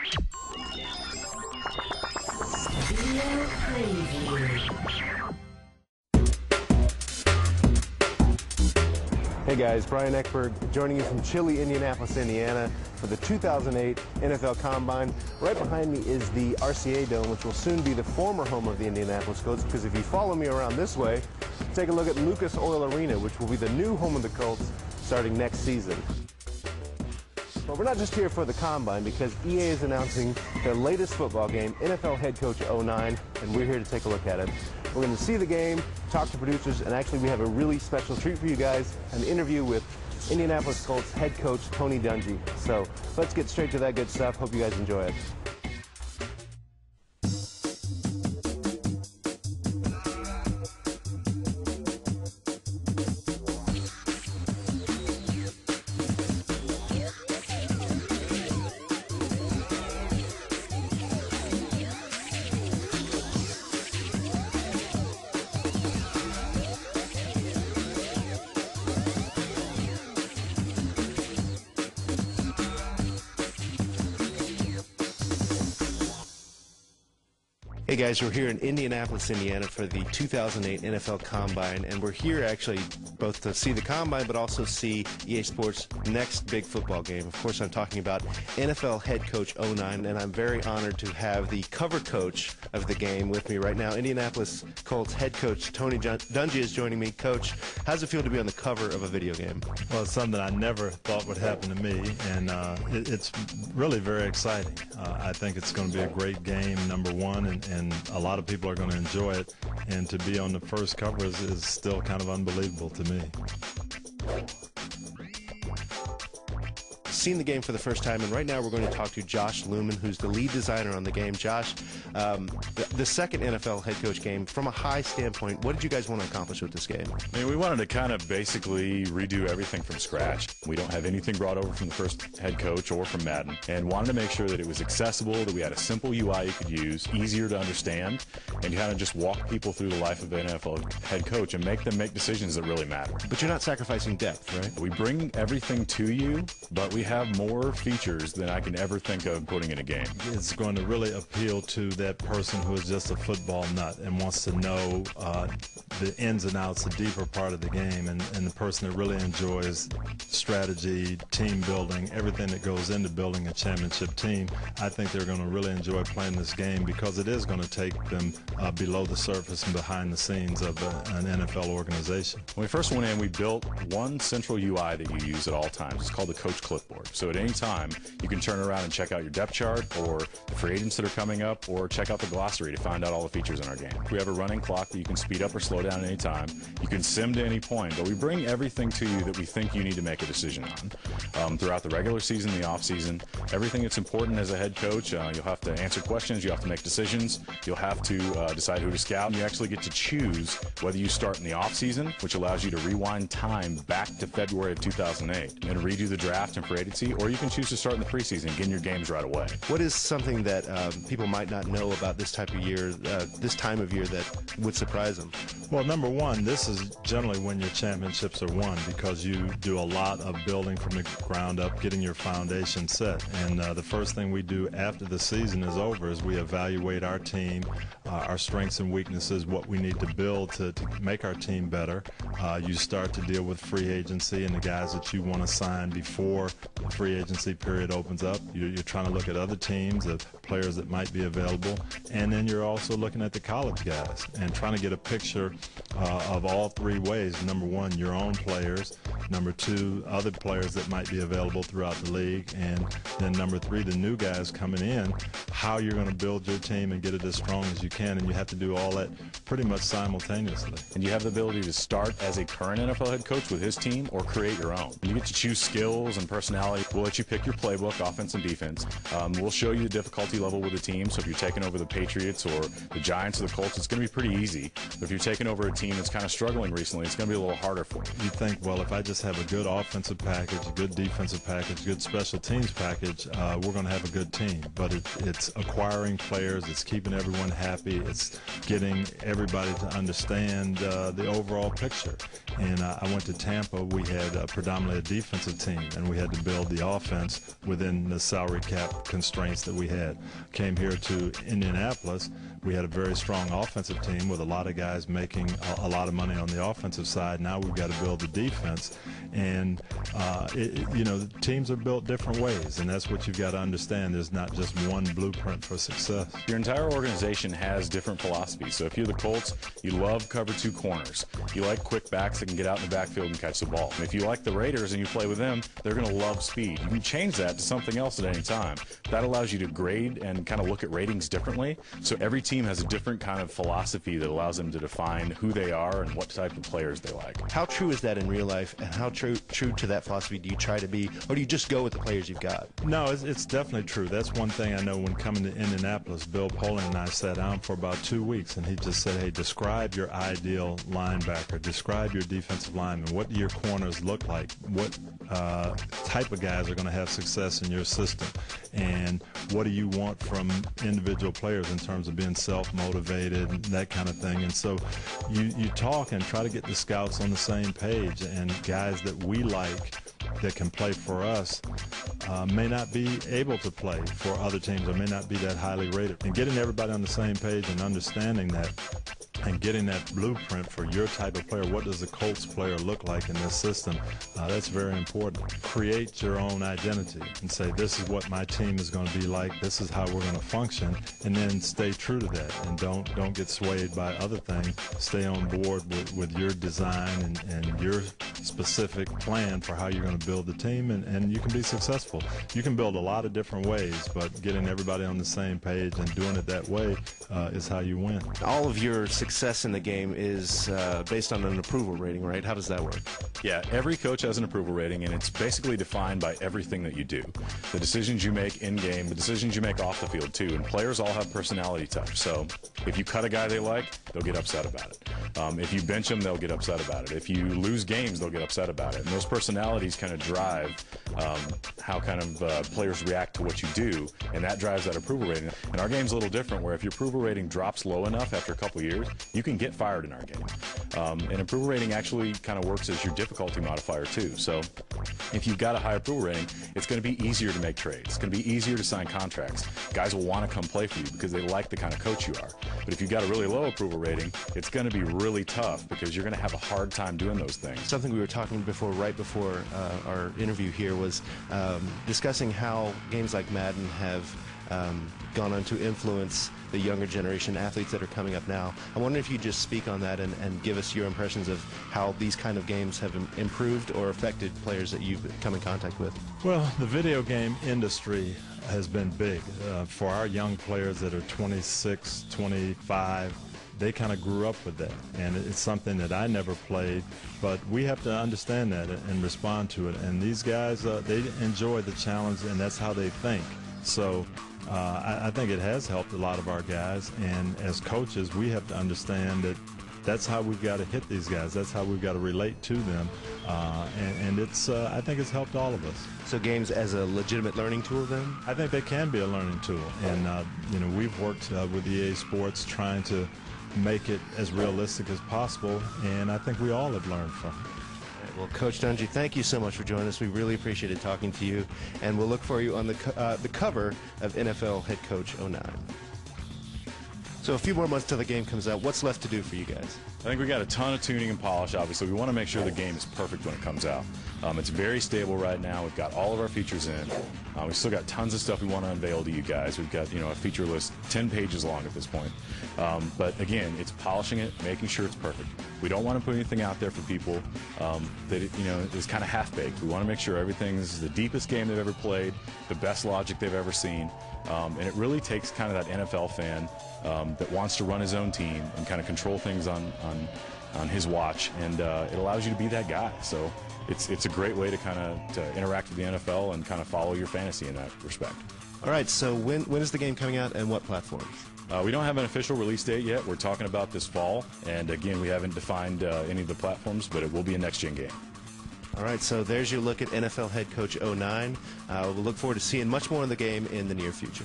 Hey guys, Brian Eckberg joining you from chilly Indianapolis, Indiana for the 2008 NFL Combine. Right behind me is the RCA Dome, which will soon be the former home of the Indianapolis Colts, because if you follow me around this way, take a look at Lucas Oil Arena, which will be the new home of the Colts starting next season. But we're not just here for the Combine, because EA is announcing their latest football game, NFL Head Coach 09, and we're here to take a look at it. We're going to see the game, talk to producers, and actually we have a really special treat for you guys, an interview with Indianapolis Colts head coach Tony Dungy. So let's get straight to that good stuff. Hope you guys enjoy it. Hey guys, we're here in Indianapolis, Indiana for the 2008 NFL Combine, and we're here actually both to see the Combine but also see EA Sports' next big football game. Of course, I'm talking about NFL Head Coach 09, and I'm very honored to have the cover coach of the game with me right now. Indianapolis Colts head coach Tony Dungy is joining me. Coach, how does it feel to be on the cover of a video game? Well, it's something I never thought would happen to me, and it's really very exciting. I think it's going to be a great game, number one, and a lot of people are going to enjoy it, and to be on the first cover is still kind of unbelievable to me. Seen the game for the first time, and right now we're going to talk to Josh Lumen, who's the lead designer on the game. Josh, the second NFL head coach game, from a high standpoint, what did you guys want to accomplish with this game? I mean, we wanted to kind of basically redo everything from scratch. We don't have anything brought over from the first head coach or from Madden, and wanted to make sure that it was accessible, that we had a simple UI you could use, easier to understand, and kind of just walk people through the life of an NFL head coach and make them make decisions that really matter. But you're not sacrificing depth, right? We bring everything to you, but we have more features than I can ever think of putting in a game. It's going to really appeal to that person who is just a football nut and wants to know the ins and outs, the deeper part of the game, and the person that really enjoys strategy, team building, everything that goes into building a championship team. I think they're going to really enjoy playing this game because it is going to take them below the surface and behind the scenes of an NFL organization. When we first went in, we built one central UI that you use at all times. It's called the Coach Clipboard. So at any time, you can turn around and check out your depth chart or the free agents that are coming up, or check out the glossary to find out all the features in our game. We have a running clock that you can speed up or slow down at any time. You can sim to any point, but we bring everything to you that we think you need to make a decision on. Throughout the regular season, the off season, everything that's important as a head coach, you'll have to answer questions, you have to make decisions, you'll have to decide who to scout. You actually get to choose whether you start in the off season, which allows you to rewind time back to February of 2008 and redo the draft and free agency, or you can choose to start in the preseason and get in your games right away. What is something that people might not know about this type of year, this time of year, that would surprise them? Well, number one, this is generally when your championships are won, because you do a lot of building from the ground up, getting your foundation set. And the first thing we do after the season is over is we evaluate our team, our strengths and weaknesses, what we need to build to make our team better. You start to deal with free agency and the guys that you want to sign before the free agency period opens up. You're trying to look at other teams, of players that might be available, and then you're also looking at the college guys and trying to get a picture of all three ways. Number one, your own players. Number two, other players that might be available throughout the league. And then number three, the new guys coming in, how you're going to build your team and get it as strong as you can. And you have to do all that pretty much simultaneously. And you have the ability to start as a current NFL head coach with his team or create your own. You get to choose skills and personality. We'll let you pick your playbook, offense and defense. We'll show you the difficulty level with the team. So if you're taking over the Patriots or the Giants or the Colts, it's going to be pretty easy. But if you're taking over a team that's kind of struggling recently, it's going to be a little harder for you. You think, well, if I just have a good offensive package, a good defensive package, good special teams package, we're going to have a good team. But it's acquiring players, it's keeping everyone happy, it's getting everybody to understand the overall picture. And I went to Tampa, we had predominantly a defensive team, and we had to build the offense within the salary cap constraints that we had. Came here to Indianapolis, we had a very strong offensive team with a lot of guys making a lot of money on the offensive side. Now we've got to build the defense, and the teams are built different ways, and that's what you've got to understand. There's not just one blueprint for success. Your entire organization has different philosophies. So if you're the Colts, you love cover two corners. You like quick backs that can get out in the backfield and catch the ball. And if you like the Raiders and you play with them, they're going to love speed. You can change that to something else at any time. That allows you to grade and kind of look at ratings differently. So every team has a different kind of philosophy that allows them to define who they are and what type of players they like. How true is that in real life, and how true to that philosophy do you try to be, or do you just go with the players you've got? No, it's definitely true. That's one thing I know when coming to Indianapolis. Bill Polian and I sat down for about 2 weeks, and he just said, hey, describe your ideal linebacker, describe your defensive lineman, what do your corners look like, what type of guys are going to have success in your system, and what do you want from individual players in terms of being self-motivated and that kind of thing. And so you talk and try to get the scouts on the same page, and guys that we like that can play for us may not be able to play for other teams or may not be that highly rated. And getting everybody on the same page and understanding that and getting that blueprint for your type of player, what does a Colts player look like in this system, that's very important. Create your own identity and say, this is what my team is going to be like, this is how we're going to function, and then stay true to that and don't get swayed by other things. Stay on board with your design and your specific plan for how you're going to build the team, and you can be successful. You can build a lot of different ways, but getting everybody on the same page and doing it that way is how you win. All of your success in the game is based on an approval rating, right? How does that work? Yeah, every coach has an approval rating, and it's basically defined by everything that you do. The decisions you make in-game, the decisions you make off the field, too. And players all have personality types. So if you cut a guy they like, they'll get upset about it. If you bench them, they'll get upset about it. If you lose games, they'll get upset about it. And those personalities kind of drive how kind of players react to what you do, and that drives that approval rating. And our game's a little different, where if your approval rating drops low enough after a couple years, you can get fired in our game. And approval rating actually kind of works as your difficulty modifier too. So if you've got a high approval rating, it's going to be easier to make trades. It's going to be easier to sign contracts. Guys will want to come play for you because they like the kind of coach you are. But if you've got a really low approval rating, it's going to be really tough because you're going to have a hard time doing those things. Something we were talking before, right before our interview here, was discussing how games like Madden have gone on to influence the younger generation athletes that are coming up now. I wonder if you just speak on that and give us your impressions of how these kind of games have improved or affected players that you've come in contact with. Well, the video game industry has been big. For our young players that are 26, 25, they kind of grew up with that, and it's something that I never played, but we have to understand that and respond to it. And these guys, they enjoy the challenge, and that's how they think. So I think it has helped a lot of our guys, and as coaches, we have to understand that that's how we've got to hit these guys. That's how we've got to relate to them, and it's I think it's helped all of us. So games as a legitimate learning tool, then? I think they can be a learning tool, and we've worked with EA Sports trying to make it as realistic as possible, and I think we all have learned from it. Well, Coach Dungy, thank you so much for joining us. We really appreciated talking to you, and we'll look for you on the cover of NFL Head Coach 09. So a few more months till the game comes out. What's left to do for you guys? I think we got a ton of tuning and polish. Obviously, we want to make sure the game is perfect when it comes out. It's very stable right now. We've got all of our features in. We've still got tons of stuff we want to unveil to you guys. We've got a feature list 10 pages long at this point. But again, it's polishing it, making sure it's perfect. We don't want to put anything out there for people that is kind of half-baked. We want to make sure everything's the deepest game they've ever played, the best logic they've ever seen, and it really takes kind of that NFL fan that wants to run his own team and kind of control things on his watch, and it allows you to be that guy. So it's a great way to kind of interact with the NFL and kind of follow your fantasy in that respect. All right, so when is the game coming out and what platforms? We don't have an official release date yet. We're talking about this fall, and again, we haven't defined any of the platforms, but it will be a next-gen game. All right, so there's your look at NFL head coach 09. We'll look forward to seeing much more in the game in the near future.